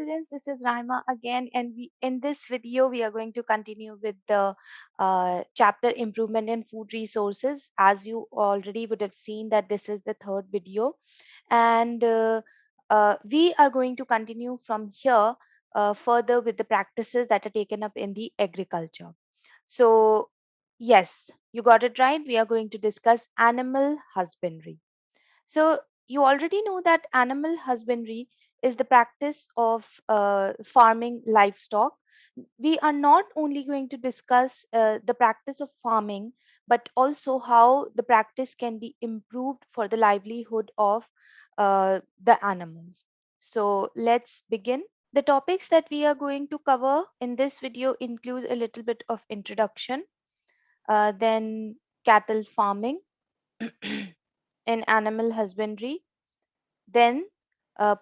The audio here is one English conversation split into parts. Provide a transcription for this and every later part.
students, this is Raima again, and in this video we are going to continue with the chapter improvement in food resources. As you already would have seen that this is the third video, and we are going to continue from here further with the practices that are taken up in the agriculture. So yes, you got it right. We are going to discuss animal husbandry. So, you already know that animal husbandry is the practice of farming livestock. We are not only going to discuss the practice of farming, but also how the practice can be improved for the livelihood of the animals. So, let's begin. The topics that we are going to cover in this video include a little bit of introduction, then cattle farming in animal husbandry, then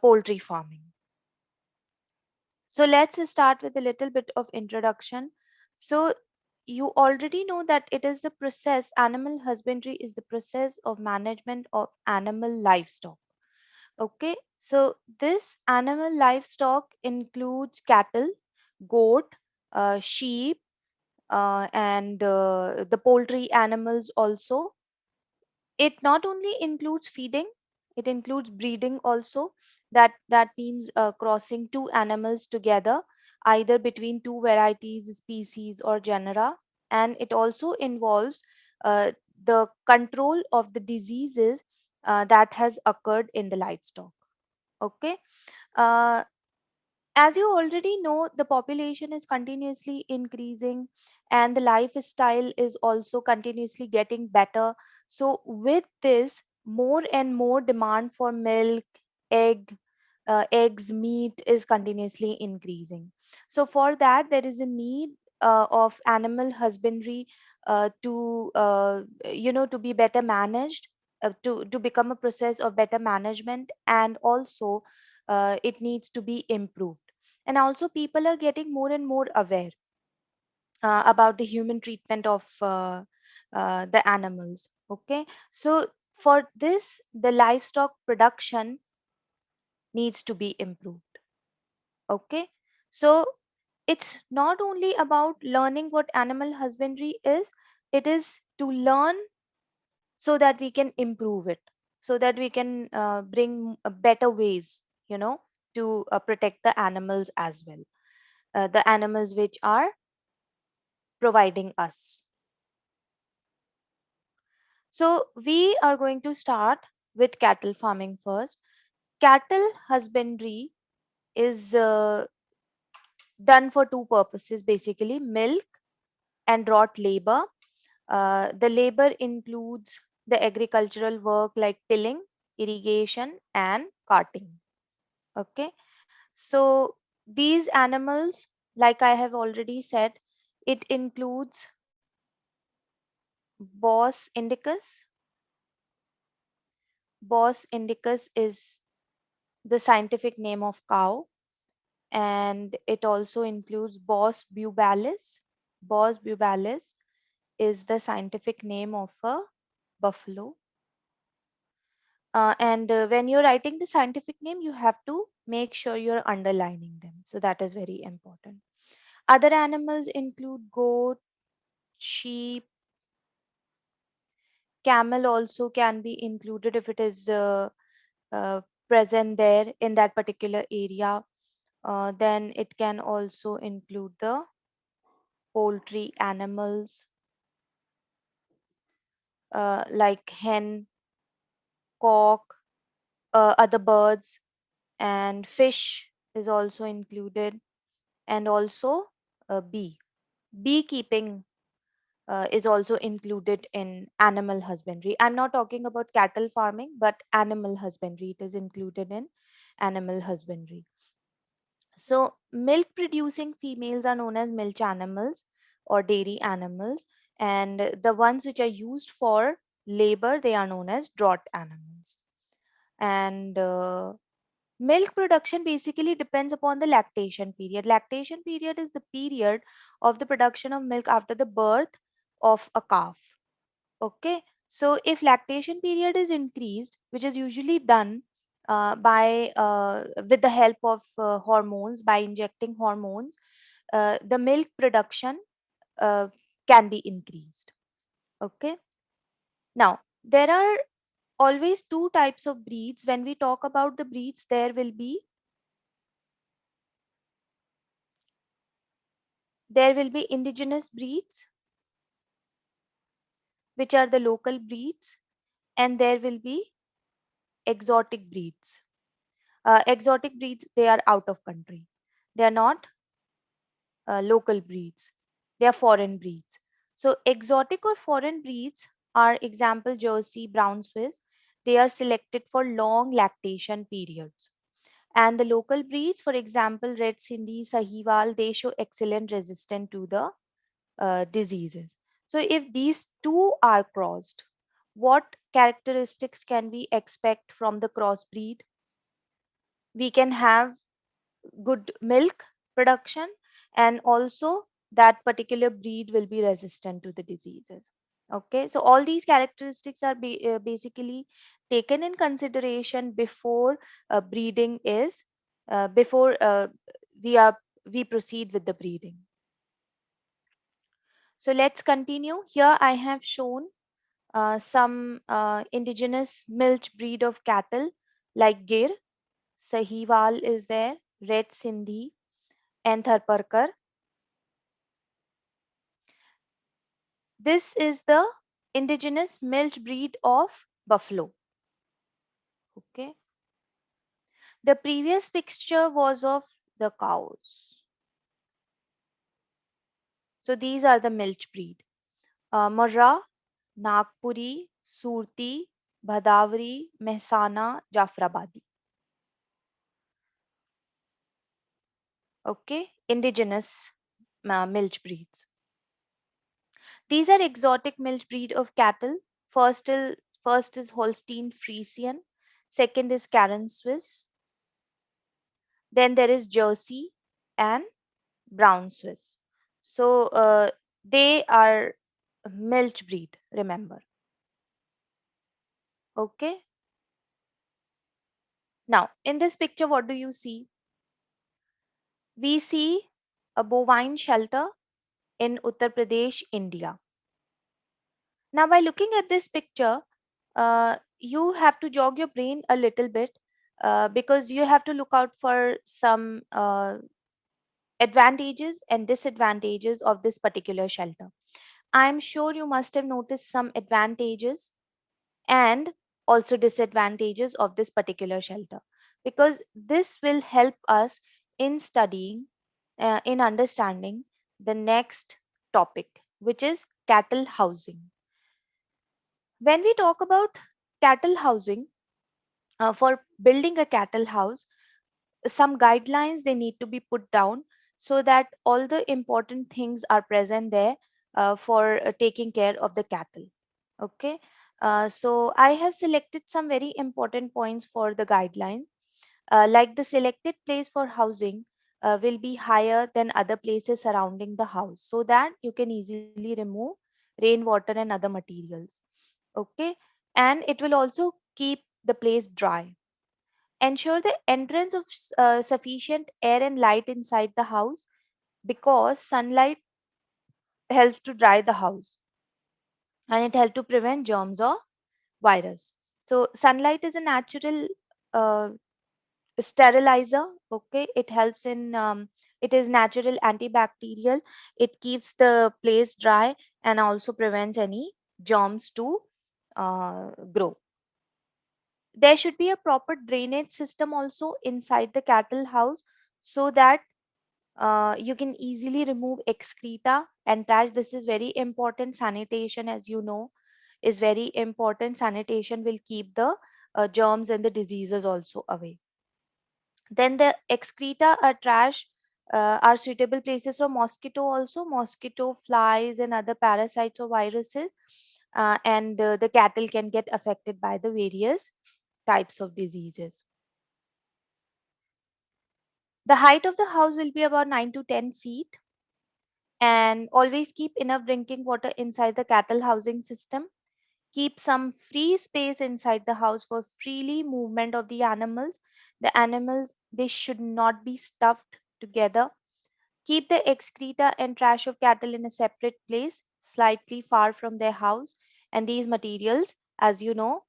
poultry farming. So let's start with a little bit of introduction. So you already know that it is the process, animal husbandry is the process of management of animal livestock. Okay, so this animal livestock includes cattle, goat, sheep, and the poultry animals also. It not only includes feeding, it includes breeding also. That means crossing two animals together, either between two varieties, species, or genera. And it also involves the control of the diseases that has occurred in the livestock. Okay. uh, as you already know, the population is continuously increasing and the lifestyle is also continuously getting better. So, with this, more and more demand for milk, egg, eggs, meat is continuously increasing. So, for that, there is a need of animal husbandry to be better managed, to become a process of better management, and also it needs to be improved. And also people are getting more and more aware about the human treatment of the animals. Okay, so for this the livestock production needs to be improved. Okay, so it's not only about learning what animal husbandry is, it is to learn so that we can improve it, so that we can bring better ways, to protect the animals as well, the animals which are providing us. So, we are going to start with cattle farming first. Cattle husbandry is done for two purposes basically: milk and draught labor. The labor includes the agricultural work like tilling, irrigation, and carting. Okay, so these animals, like I have already said, it includes Bos indicus. Bos indicus is the scientific name of cow, and it also includes Bos bubalis. Bos bubalis is the scientific name of a buffalo. And when you're writing the scientific name, you have to make sure you're underlining them. So that is very important. Other animals include goat, sheep, camel also can be included if it is uh, present there in that particular area. Then it can also include the poultry animals like hen, cock, other birds, and fish is also included, and also bee. Beekeeping is also included in animal husbandry. I'm not talking about cattle farming, but animal husbandry. It is included in animal husbandry. So, milk producing females are known as milch animals or dairy animals, and the ones which are used for labor, they are known as draught animals. And milk production basically depends upon the lactation period. Lactation period is the period of the production of milk after the birth of a calf. Okay, so if lactation period is increased, which is usually done by with the help of hormones, by injecting hormones, the milk production uh, can be increased. Okay. Now, there are always two types of breeds. When we talk about the breeds, there will be indigenous breeds, which are the local breeds, and there will be exotic breeds. Exotic breeds, they are out of country. They are not local breeds. They are foreign breeds. So exotic or foreign breeds are example Jersey, Brown Swiss. They are selected for long lactation periods. And the local breeds, for example, Red Sindhi, Sahiwal, they show excellent resistance to the diseases. So if these two are crossed, what characteristics can we expect from the crossbreed? We can have good milk production, and also that particular breed will be resistant to the diseases. Okay, so all these characteristics are basically taken in consideration before breeding is before we proceed with the breeding. So let's continue. Here I have shown some indigenous milch breed of cattle like Gir, Sahiwal is there, Red Sindhi, and Tharparkar. This is the indigenous milch breed of buffalo. Okay. The previous picture was of the cows. So these are the milch breed. Marra, Nagpuri, Surti, Bhadavari, Mehsana, Jafrabadi. Okay. Indigenous milch breeds. These are exotic milch breed of cattle. First is, first is Holstein Friesian. Second is Karen Swiss. Then there is Jersey and Brown Swiss. So they are milch breed, remember. Okay. Now, in this picture, what do you see? We see a bovine shelter in Uttar Pradesh, India. Now, by looking at this picture, you have to jog your brain a little bit because you have to look out for some advantages and disadvantages of this particular shelter. I'm sure you must have noticed some advantages and also disadvantages of this particular shelter, because this will help us in studying, in understanding the next topic, which is cattle housing. When we talk about cattle housing, for building a cattle house, some guidelines they need to be put down so that all the important things are present there for taking care of the cattle. Okay. So I have selected some very important points for the guidelines, like the selected place for housing will be higher than other places surrounding the house so that you can easily remove rainwater and other materials. Okay. And it will also keep the place dry. Ensure the entrance of sufficient air and light inside the house, because sunlight helps to dry the house and it helps to prevent germs or virus. So sunlight is a natural uh, sterilizer. Okay, it helps in it is natural antibacterial. It keeps the place dry and also prevents any germs to grow. There should be a proper drainage system also inside the cattle house so that you can easily remove excreta and trash. This is very important. Sanitation, as you know, is very important. Sanitation will keep the germs and the diseases also away. Then the excreta or trash are suitable places for mosquito also, mosquito, flies, and other parasites or viruses. And the cattle can get affected by the various types of diseases. The height of the house will be about 9 to 10 feet, and always keep enough drinking water inside the cattle housing system. Keep some free space inside the house for freely movement of the animals. The animals, they should not be stuffed together. Keep the excreta and trash of cattle in a separate place, slightly far from their house. And these materials, as you know,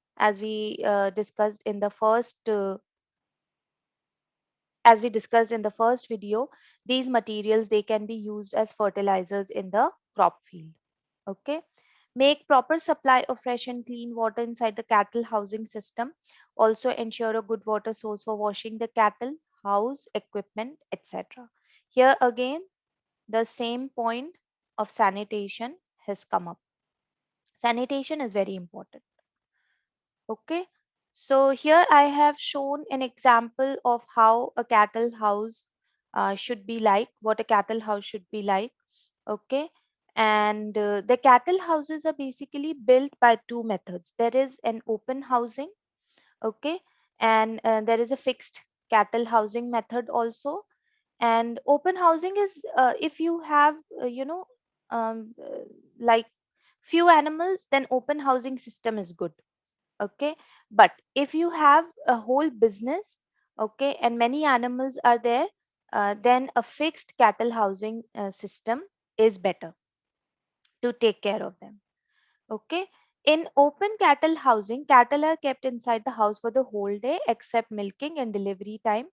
discussed in the first as we discussed in the first video, these materials, they can be used as fertilizers in the crop field. Okay. Make proper supply of fresh and clean water inside the cattle housing system. Also ensure a good water source for washing the cattle, house, equipment, etc. Here again, the same point of sanitation has come up. Sanitation is very important. Okay. So here I have shown an example of how a cattle house should be like, what a cattle house should be like. Okay. And the cattle houses are basically built by two methods. There is an open housing. Okay. And there is a fixed cattle housing method also. And open housing is if you have, um, uh, like few animals, then open housing system is good. Okay. But if you have a whole business, okay, and many animals are there, then a fixed cattle housing system is better to take care of them. Okay. In open cattle housing, cattle are kept inside the house for the whole day except milking and delivery time.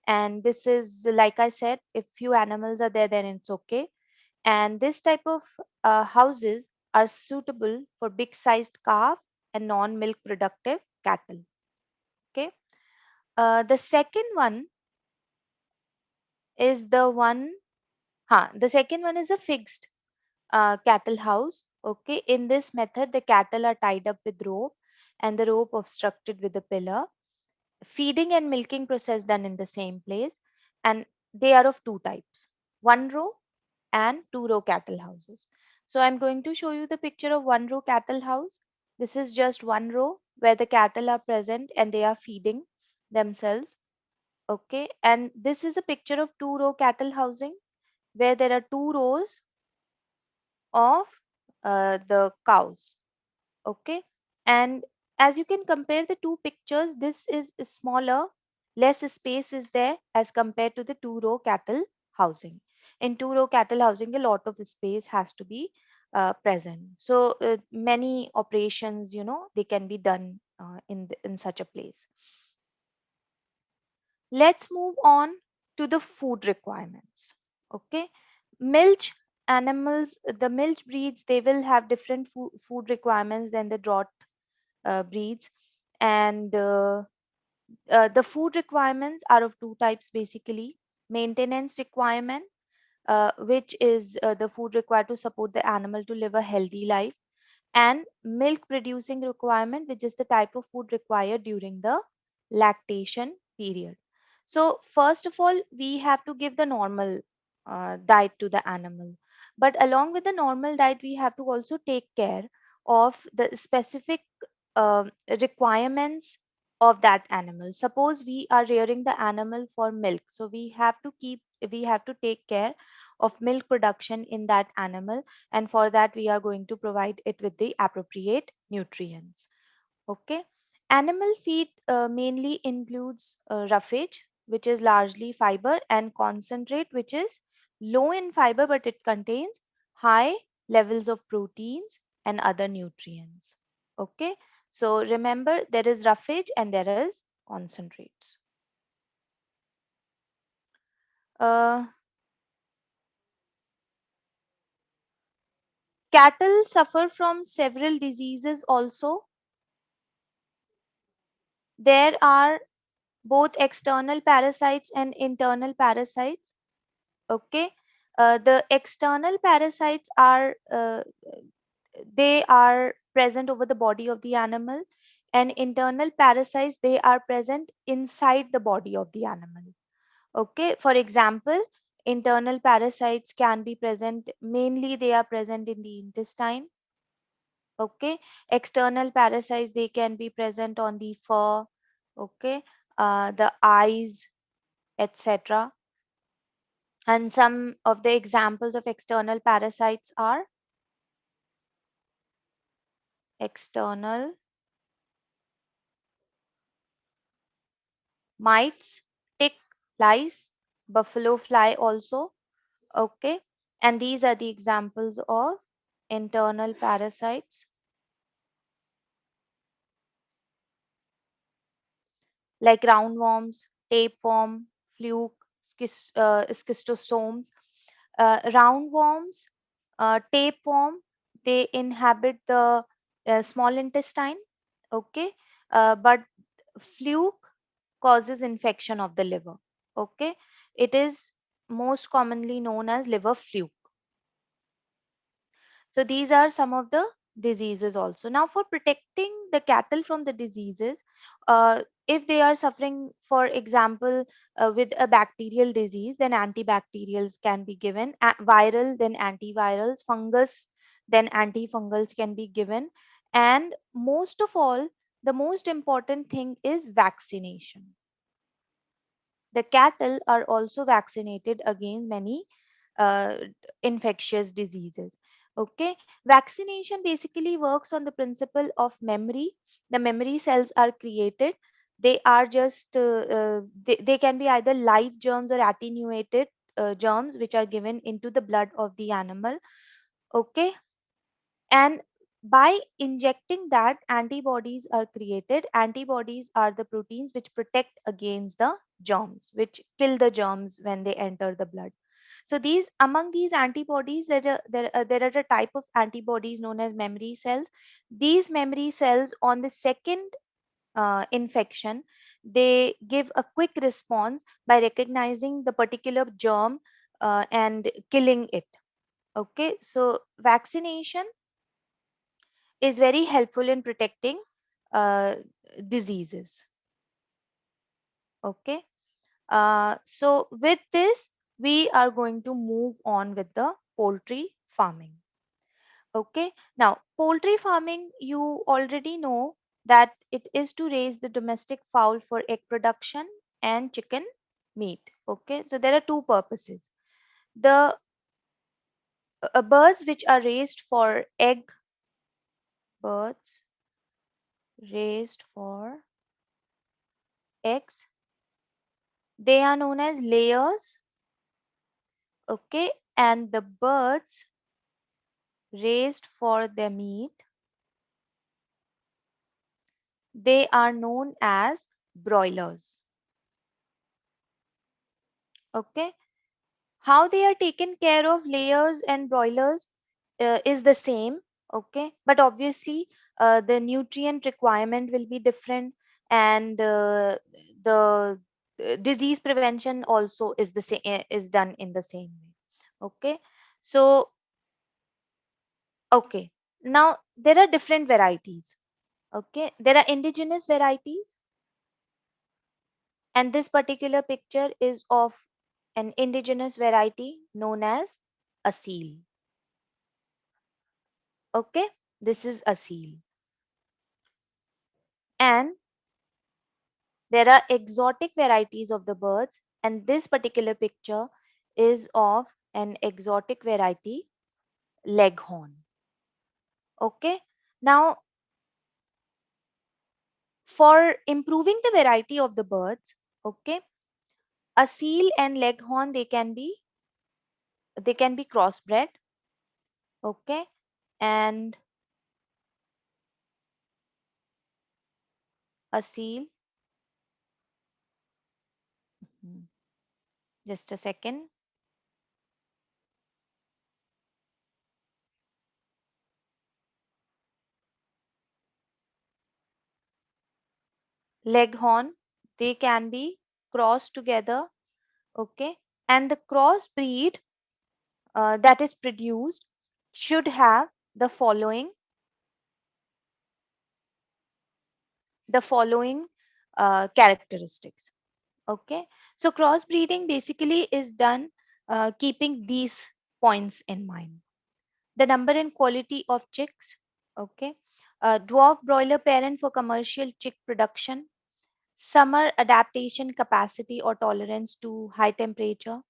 And this is, like I said, if few animals are there, then it's okay. And this type of houses are suitable for big sized calf and non milk productive cattle. Okay. The second one is the second one is a fixed cattle house. Okay. In this method, the cattle are tied up with rope and the rope obstructed with a pillar. Feeding and milking process done in the same place. And they are of two types, one row and two row cattle houses. So I'm going to show you the picture of one row cattle house. This is just one row where the cattle are present and they are feeding themselves. Okay, and this is a picture of two row cattle housing where there are two rows of the cows. Okay, and as you can compare the two pictures, this is smaller, less space is there as compared to the two row cattle housing. In two row cattle housing, a lot of space has to be present. So many operations, they can be done in such a place. Let's move on to the food requirements. Okay. Milch animals, the milch breeds, they will have different food requirements than the draught breeds. And the food requirements are of two types basically: maintenance requirement, which is the food required to support the animal to live a healthy life, and milk producing requirement, which is the type of food required during the lactation period. So first of all, we have to give the normal diet to the animal, but along with the normal diet, we have to also take care of the specific requirements of that animal. Suppose we are rearing the animal for milk, so we have to take care of milk production in that animal, and for that we are going to provide it with the appropriate nutrients. Okay. Animal feed mainly includes roughage, which is largely fiber, and concentrate, which is low in fiber but it contains high levels of proteins and other nutrients. Okay. So remember, there is roughage and there is concentrates. uh, Cattle suffer from several diseases also. There are both external parasites and internal parasites. Okay. The external parasites are they are present over the body of the animal, and internal parasites, they are present inside the body of the animal. Okay. For example, internal parasites can be present, mainly they are present in the intestine. Okay. External parasites, they can be present on the fur. Okay. The eyes, etc. And some of the examples of external parasites are external mites, tick, lice, buffalo fly also. Okay. And these are the examples of internal parasites like roundworms, tapeworm, fluke, schistosomes. Roundworms, tapeworm, they inhabit the small intestine. Okay. But fluke causes infection of the liver. Okay. It is most commonly known as liver fluke. So these are some of the diseases also. Now, for protecting the cattle from the diseases, if they are suffering, for example, with a bacterial disease, then antibacterials can be given. Viral, then antivirals. Fungus, then antifungals can be given. And most of all, the most important thing is vaccination. The cattle are also vaccinated against many uh, infectious diseases. Okay, vaccination basically works on the principle of memory. The memory cells are created. They are just they can be either live germs or attenuated germs which are given into the blood of the animal. Okay, and by injecting that, antibodies are created. Antibodies are the proteins which protect against the germs, which kill the germs when they enter the blood. So these, among these antibodies, there are a type of antibodies known as memory cells. These memory cells, on the second infection, they give a quick response by recognizing the particular germ and killing it. Okay, so vaccination is very helpful in protecting uh, diseases. Okay. So with this, we are going to move on with the poultry farming. Okay. Now, poultry farming, you already know that it is to raise the domestic fowl for egg production and chicken meat. Okay. So there are two purposes. The birds which are raised for egg, birds raised for eggs, they are known as layers. Okay. And the birds raised for their meat, they are known as broilers. Okay. How they are taken care of, layers and broilers, is the same. Okay. But obviously, the nutrient requirement will be different, and the disease prevention also is the same, is done in the same way. Okay. So, okay. Now, there are different varieties. Okay, there are indigenous varieties, and this particular picture is of an indigenous variety known as a seal. Okay, this is a seal. And there are exotic varieties of the birds, and this particular picture is of an exotic variety, leghorn. Okay, now for improving the variety of the birds, okay, a seal and leghorn, they can be crossbred. Okay, and a seal. Mhm. Just a second. Leghorn, they can be crossed together. Okay, and the crossbreed that is produced should have the following characteristics. Okay, so crossbreeding basically is done keeping these points in mind: the number and quality of chicks. Okay, dwarf broiler parent for commercial chick production, summer adaptation capacity or tolerance to high temperature,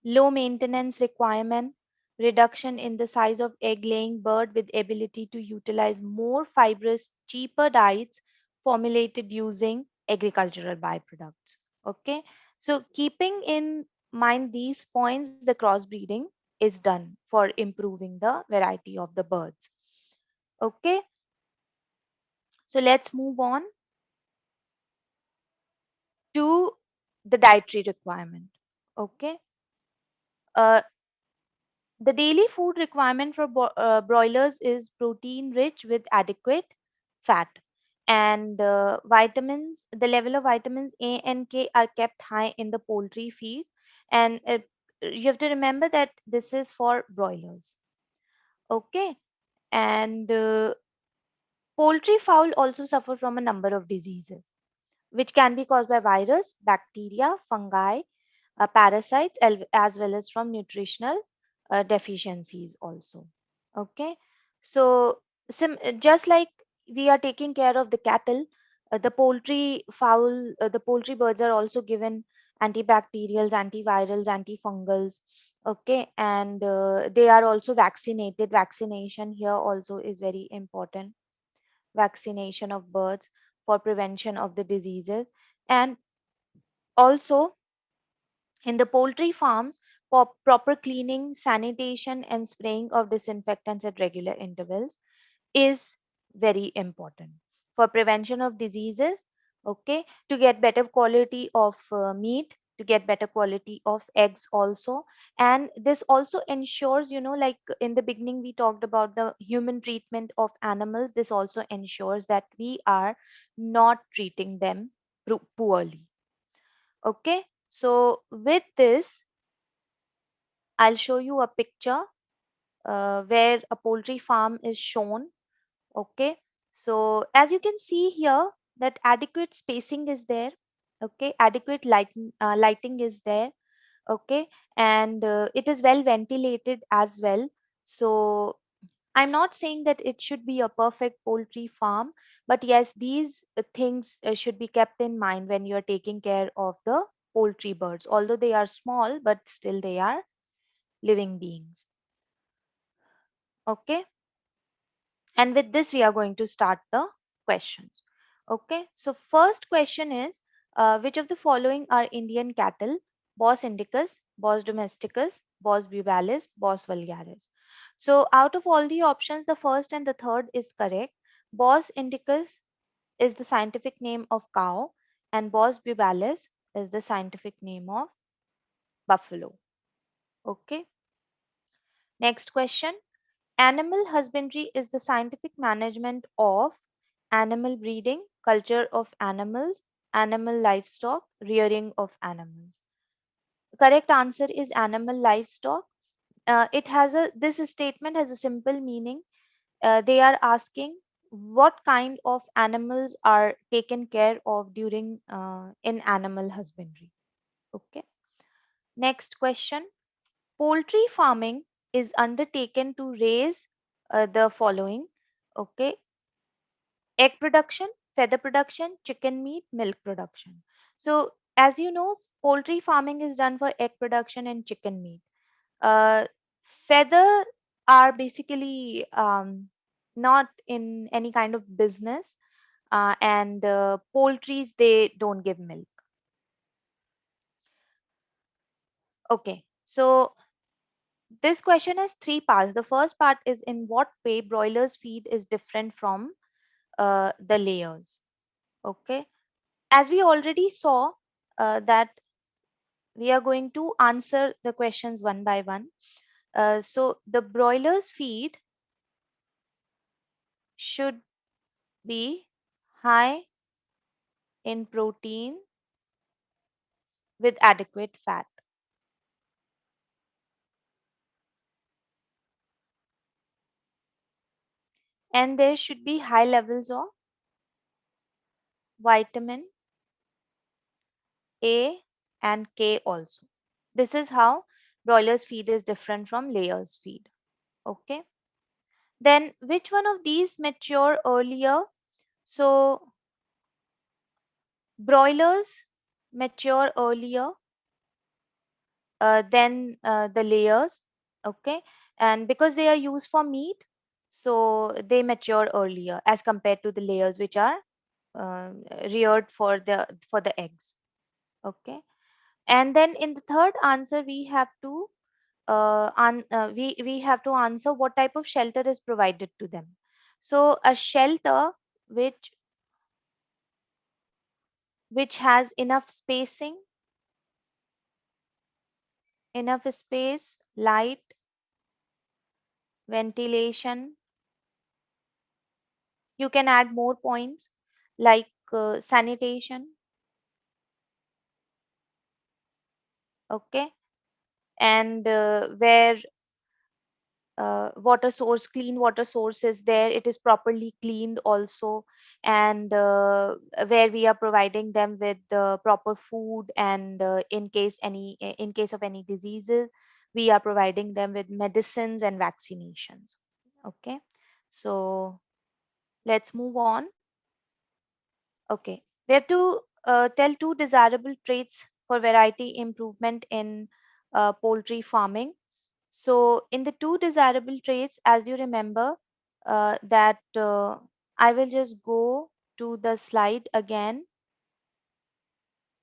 low maintenance requirement, reduction in the size of egg laying bird with ability to utilize more fibrous, cheaper diets formulated using agricultural byproducts. Okay, so keeping in mind these points, the crossbreeding is done for improving the variety of the birds. Okay, so let's move on to the dietary requirement. Okay, uh, the daily food requirement for broilers is protein rich with adequate fat. And vitamins, the level of vitamins A and K are kept high in the poultry feed. And you have to remember that this is for broilers. Okay. And poultry fowl also suffer from a number of diseases, which can be caused by virus, bacteria, fungi, parasites, as well as from nutritional deficiencies also. Okay, so just like we are taking care of the cattle, the poultry fowl, the poultry birds are also given antibacterials, antivirals, antifungals. Okay, and they are also vaccinated. Vaccination here also is very important. Vaccination of birds for prevention of the diseases. And also in the poultry farms, proper cleaning, sanitation, and spraying of disinfectants at regular intervals is very important for prevention of diseases. Okay, to get better quality of meat, to get better quality of eggs also. And this also ensures, like in the beginning we talked about the human treatment of animals, this also ensures that we are not treating them poorly. Okay, so with this I'll show you a picture where a poultry farm is shown. Okay, so as you can see here, that adequate spacing is there. Okay, adequate lighting is there. Okay, and it is well ventilated as well. So I'm not saying that it should be a perfect poultry farm, but yes, these things should be kept in mind when you're taking care of the poultry birds. Although they are small, but still they are living beings. Okay, and with this we are going to start the questions. Okay, so first question is, which of the following are Indian cattle? Bos indicus, Bos domesticus, Bos bubalis, Bos vulgaris. So out of all the options, the first and the third is correct. Bos indicus is the scientific name of cow, and Bos bubalis is the scientific name of buffalo. Okay, next question. Animal husbandry is the scientific management of animal breeding, culture of animals, animal livestock, rearing of animals. Correct answer is animal livestock. It has a this statement has a simple meaning. They are asking what kind of animals are taken care of during in animal husbandry. Okay. Next question. Poultry farming is undertaken to raise the following. Okay, egg production, feather production, chicken meat, milk production. So, as you know, poultry farming is done for egg production and chicken meat. Uh, Feather are basically not in any kind of business, and poultries they don't give milk. Okay, so this question has three parts. The first part is in what way broilers feed is different from the layers. Okay, as we already saw that we are going to answer the questions one by one. So the broilers feed should be high in protein with adequate fat, and there should be high levels of vitamin A and K also. This is how broilers feed is different from layers feed. Okay, then which one of these mature earlier? So broilers mature earlier than the layers. Okay, and because they are used for meat, so they mature earlier as compared to the layers which are uh, reared for the eggs. Okay, and then in the third answer we have to we have to answer what type of shelter is provided to them. So a shelter which has enough space, light, ventilation. You can add more points like sanitation. Okay, and where clean water source is there, it is properly cleaned also, and where we are providing them with the proper food, and in case of any diseases, we are providing them with medicines and vaccinations. Okay, so let's move on. Okay, we have to tell two desirable traits for variety improvement in poultry farming. So, in the two desirable traits, as you remember, that I will just go to the slide again.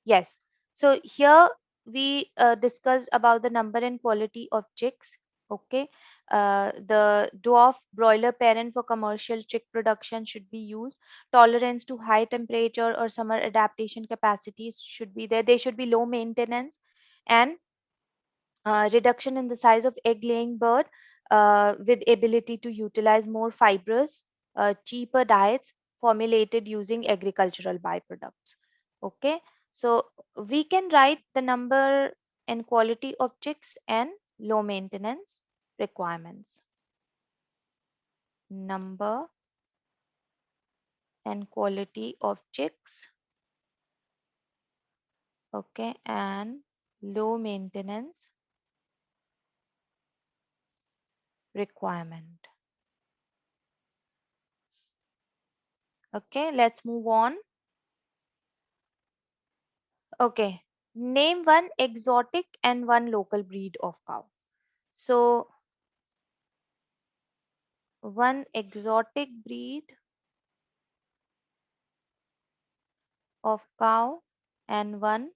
Yes. So here we discussed about the number and quality of chicks. Okay. The dwarf broiler parent for commercial chick production should be used. Tolerance to high temperature or summer adaptation capacities should be there. They should be low maintenance, and reduction in the size of egg laying bird with ability to utilize more fibrous, cheaper diets formulated using agricultural byproducts. Okay, so we can write the number and quality of chicks and low maintenance requirements. Number and quality of chicks, okay, and low maintenance requirement. Okay, let's move on. Okay. Name one exotic and one local breed of cow. So, one exotic breed of cow and one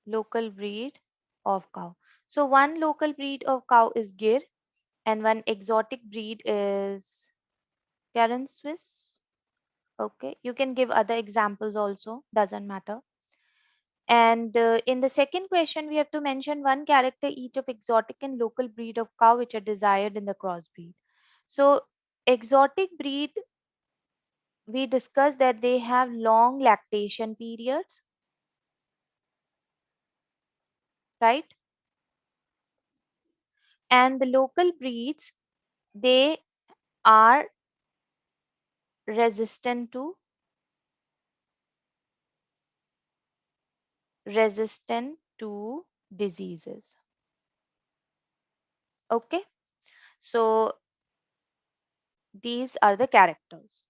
local breed of cow. So, one local breed of cow is Gir, and one exotic breed is Karen Swiss. Okay. You can give other examples also, doesn't matter. And in the second question, we have to mention one character each of exotic and local breed of cow which are desired in the crossbreed. So, exotic breed, we discussed that they have long lactation periods, right? And the local breeds, they are resistant to diseases. Okay, so these are the characters.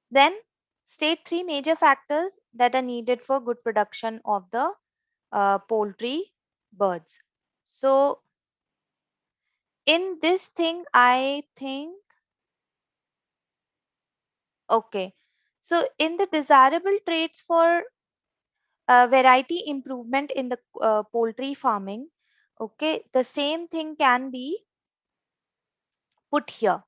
Then state three major factors that are needed for good production of the poultry birds. So, in this thing, I think, okay. So, in the desirable traits for variety improvement in the poultry farming, okay, the same thing can be put here.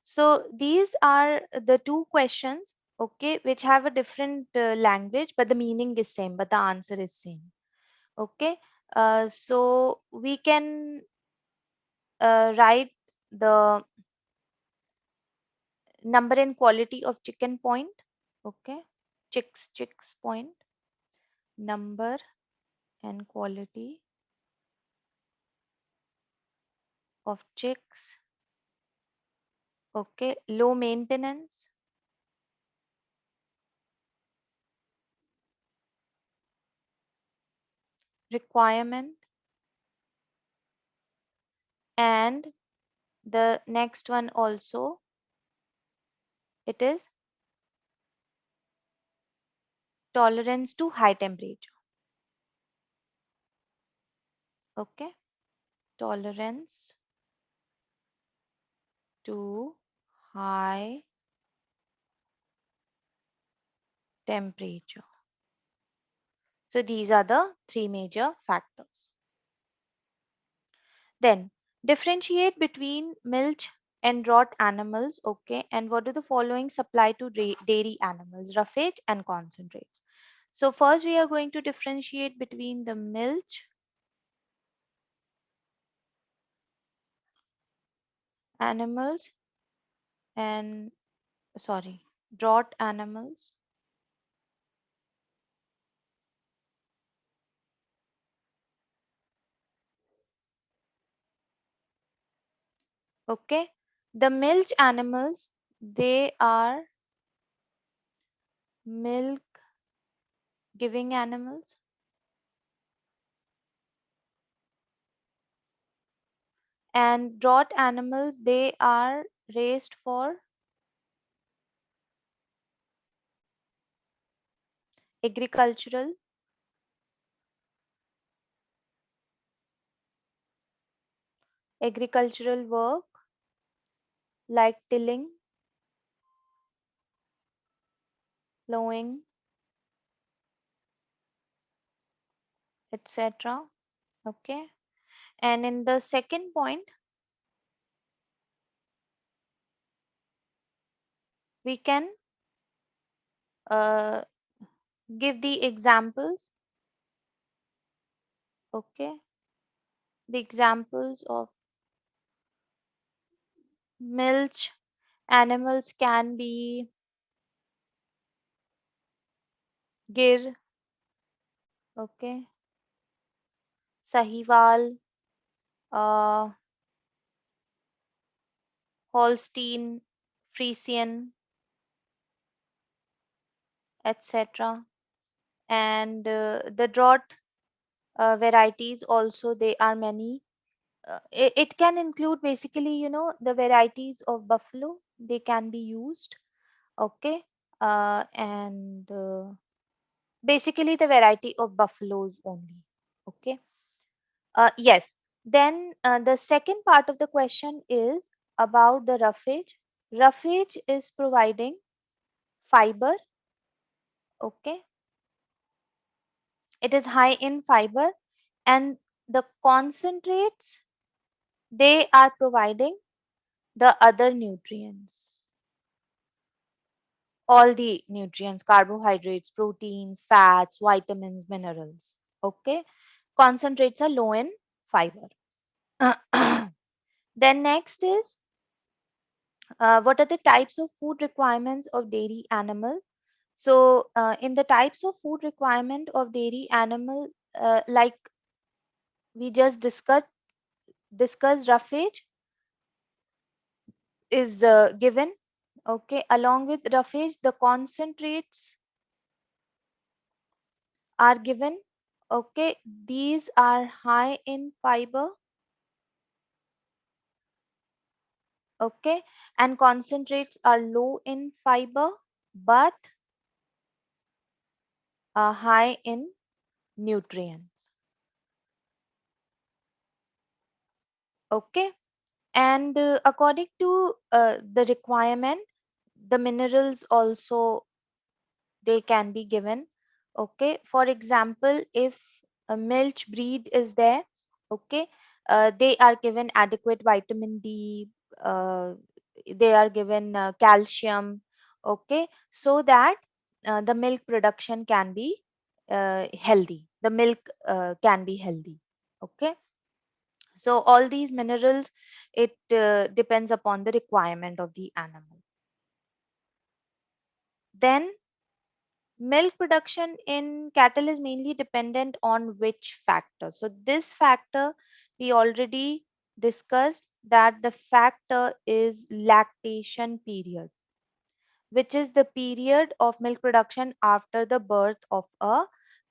So, these are the two questions, okay, which have a different language, but the meaning is same, but the answer is same. Okay, so we can write the number and quality of chicken point. Okay, chicks point, number and quality of chicks. Okay, low maintenance requirement, and the next one also, it is tolerance to high temperature. Okay, tolerance to high temperature. So these are the three major factors. Then differentiate between milch and draught animals. Okay, and what do the following supply to dairy animals? Roughage and concentrates. So first we are going to differentiate between the milch animals and, sorry, draught animals. Okay, the milch animals, they are milk giving animals, and draught animals, they are raised for agricultural work like tilling, plowing, etc. Okay, and in the second point we can uh, give the examples. Okay, the examples of milch animals can be gir, okay, sahiwal, uh, holstein, friesian, etc. And the draught varieties also, they are many. It can include basically, the varieties of buffalo, they can be used. Okay, and basically the variety of buffaloes only. Okay, yes. Then the second part of the question is about the roughage. Roughage is providing fiber. Okay, it is high in fiber, and the concentrates, they are providing the other nutrients, all the nutrients, carbohydrates, proteins, fats, vitamins, minerals. Okay, concentrates are low in fiber. Then next is what are the types of food requirements of dairy animal? So in the types of food requirement of dairy animal, like we just discussed roughage is given. Okay, along with roughage the concentrates are given. Okay, these are high in fiber. Okay, and concentrates are low in fiber but are high in nutrients. Okay, and according to the requirement, the minerals also, they can be given. Okay, for example, if a milch breed is there, okay, they are given adequate vitamin D, uh, they are given calcium. Okay, so that the milk production can be healthy, the milk can be healthy. Okay, so all these minerals, it depends upon the requirement of the animal. Then milk production in cattle is mainly dependent on which factor? So this factor we already discussed, that the factor is lactation period, which is the period of milk production after the birth of a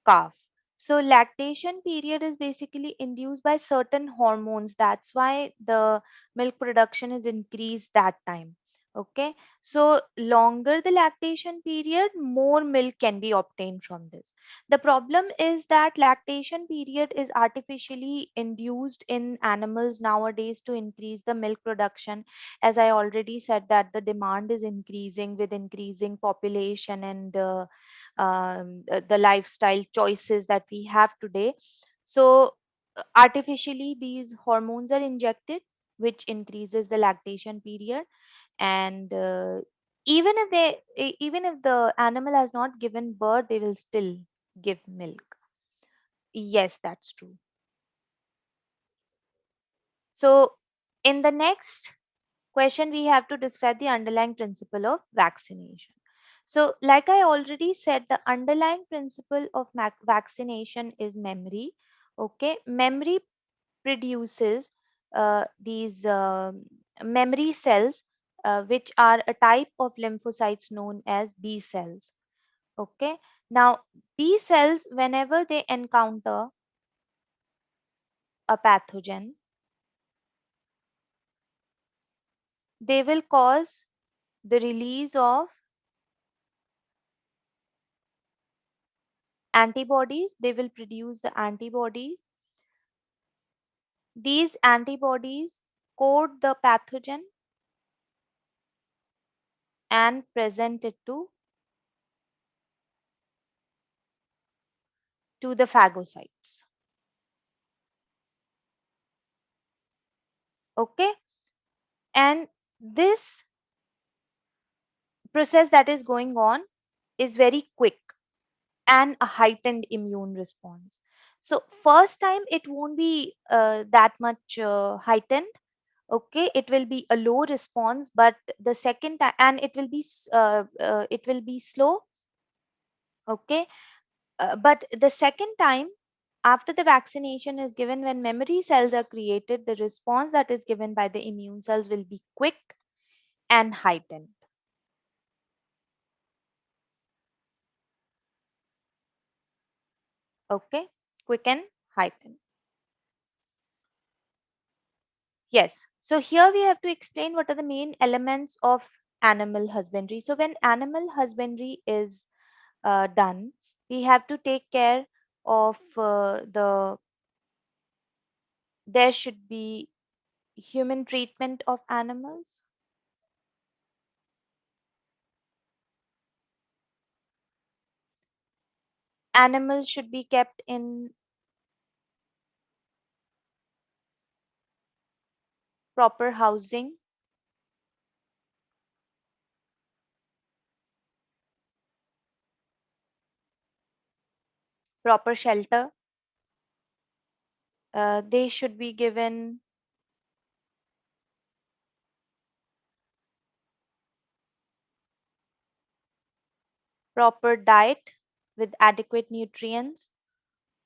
calf. So lactation period is basically induced by certain hormones. That's why the milk production is increased that time. Okay, so longer the lactation period, more milk can be obtained from this. The problem is that lactation period is artificially induced in animals nowadays to increase the milk production. As I already said, that the demand is increasing with increasing population and the lifestyle choices that we have today. So, artificially, these hormones are injected, which increases the lactation period. And even if the animal has not given birth, they will still give milk. Yes, that's true. So in the next question, we have to describe the underlying principle of vaccination. So like I already said, the underlying principle of vaccination is memory. Okay, memory produces these memory cells, which are a type of lymphocytes known as B cells. Okay, now B cells, whenever they encounter a pathogen, they will cause the release of antibodies. They will produce the antibodies. These antibodies code the pathogen and present it to the phagocytes. Okay, and this process that is going on is very quick and a heightened immune response. So first time it won't be that much heightened. Okay, it will be a low response, but the second time, and it will be slow. Okay, but the second time after the vaccination is given, when memory cells are created, the response that is given by the immune cells will be quick and heightened. Okay, quick and heightened. Yes. So here we have to explain what are the main elements of animal husbandry. So when animal husbandry is done, we have to take care of there should be human treatment of animals. Animals should be kept in proper housing, proper shelter. They should be given proper diet with adequate nutrients.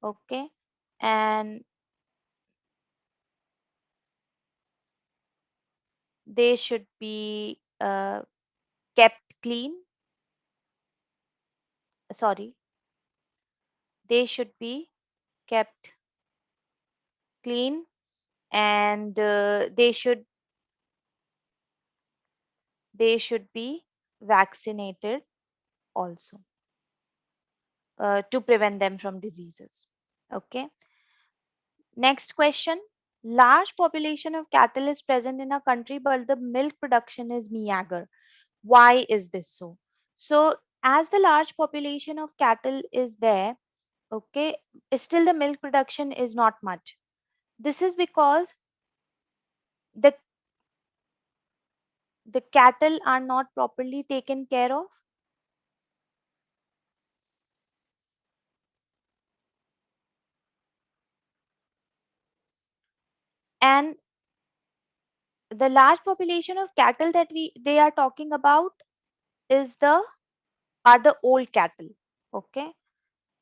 Okay, and they should be kept clean. Sorry, they should be kept clean, and they should be vaccinated also, to prevent them from diseases. Okay, next question. Large population of cattle is present in a country, but the milk production is meager. Why is this so? So as the large population of cattle is there, okay, still the milk production is not much. This is because the the cattle are not properly taken care of, and the large population of cattle that we they are talking about is the are the old cattle. Okay,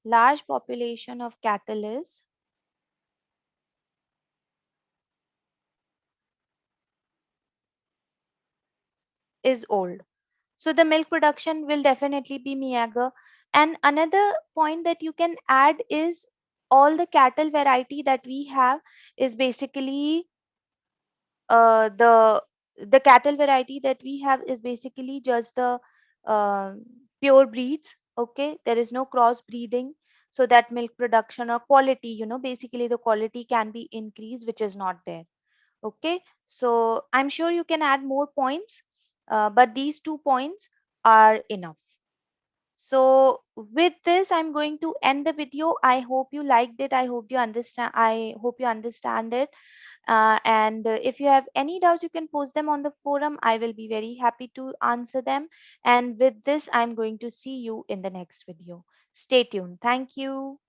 large population of cattle is old, so the milk production will definitely be meager. And another point that you can add is all the cattle variety that we have is basically the The cattle variety that we have is basically just the uh, pure breeds. Okay, there is no cross breeding, so that milk production or quality, basically the quality can be increased, which is not there. Okay, so I'm sure you can add more points, but these 2 points are enough. So with this, I'm going to end the video. I hope you liked it. I hope you understand it. And if you have any doubts, you can post them on the forum. I will be very happy to answer them. And with this, I'm going to see you in the next video. Stay tuned. Thank you.